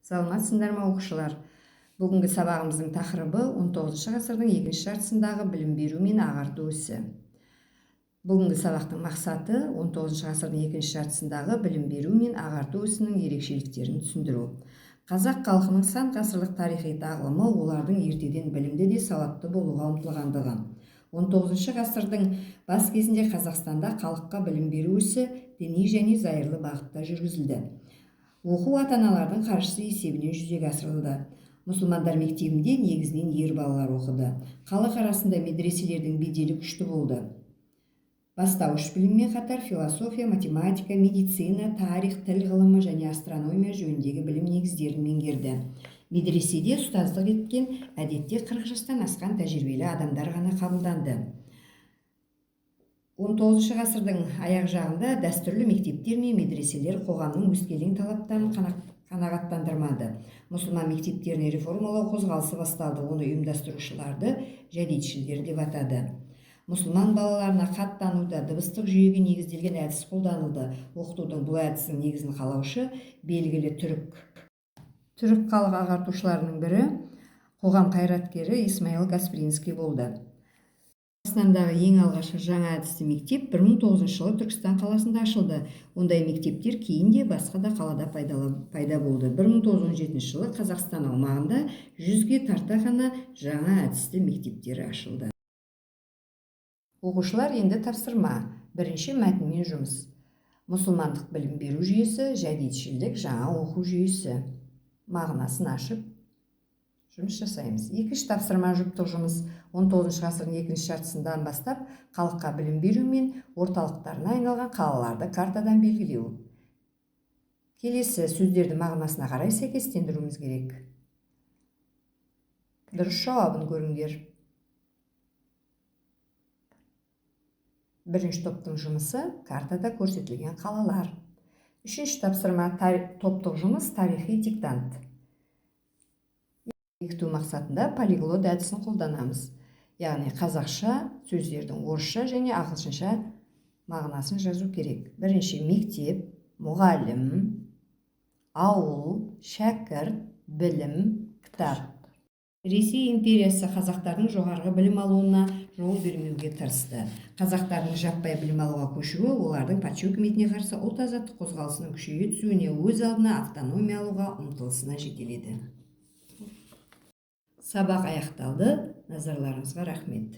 Саламатсыздар ма оқушылар? Бүгінгі сабағымыздың тақырыбы 19 ғасырдың екінші жартысындағы білім беру мен ағарту ісі. Бүгінгі сабақтың мақсаты 19 ғасырдың екінші жартысындағы білім беру мен ағарту ісінің ерекшеліктерін түсіндіру. Қазақ халқының сан ғасырлық тарихи тағылымы олардың ертеден білімді де сауатты болуға ұмтылғандығы. 19 ғасырдың бас кезінде Қазақстанда халыққа білім беру ісі діни және зайырлы бағытта жүргізілді. Оқу ата-аналардың қаржысы есебінен жүзеге асырылды. Мұсылмандар мектебінде негізінен ер балалар оқыды. Халық арасында медреселердің беделі күшті болды. Бастауыш біліммен қатар философия, математика, медицина, тарих, тіл ғылымы және астрономия жөніндегі білім негіздерін меңгерді. Медреседе ұстаздық еткен әдетте 40 жастан асқан тәжірибелі адамдар ғана қабылданды. 19 ғасырдың аяқ жағында дәстүрлі мектептер мен медреселер қоғамның өскелең талаптарын қанағаттандырмады. Мұсылман мектептеріне реформалау қозғалысы басталды. Оны ұйымдастырушыларды жәдитшілдер деп атады. Мұсылман балаларына хат тануда дыбыстық жүйеге негізделген әдіс қолданылды. Оқытудың бұл әдісінің негізін қалаушы белгілі түрік халық ағартушыларының бірі қоғам қайраткері Исмаил Гаспринский болды. Қазақстандағы ең алғашқы жаңа әдісті мектеп 1900 жылы Түркістан қаласында ашылды. Ондай мектептер кейін де басқа да қалада пайда болды. 1917 жылы Қазақстан аумағында 100-ге тарта ғана жаңа әдісті мектептері ашылды. Оқушылар енді тапсырма. Бірінші мәтінмен жұмыс. Мұсылмандық білім беру жүйесі, жәдитшілдік жаңа оқу жүйесі. Мағынасын ашып жұмыс жасаймыз. Екінші тапсырма жұптық жұмыс. 19 ғасырдың екінші жартысынан бастап халыққа білім беру мен орталықтарына айналған қалаларды картадан белгілеу. Келесі сөздерді мағынасына қарай сәйкестендіруіміз керек. Дұрыс жауабын көріңдер. Бірінші топтың жұмысы картада көрсетілген қалалар. Үшінші тапсырма топтық жұмыс тарихи диктант. Бекіту мақсатында полиглот әдісін қолданамыз. Яғни қазақша сөздердің орысша және ағылшынша мағынасын жазу керек. Бірінші мектеп, мұғалім, ауыл, шәкірт, білім, кітап. Ресей империясы қазақтардың жоғарғы білім алуына жол бермеуге тырысты. Қазақтардың жаппай білім алуға көшуі олардың патша үкіметіне қарсы ұлт азаттық қозғалысының күшейе түсуіне, өз алдына автономия алуға ұмтылысына жетеледі. Сабақ аяқталды. Назарларыңызға рахмет.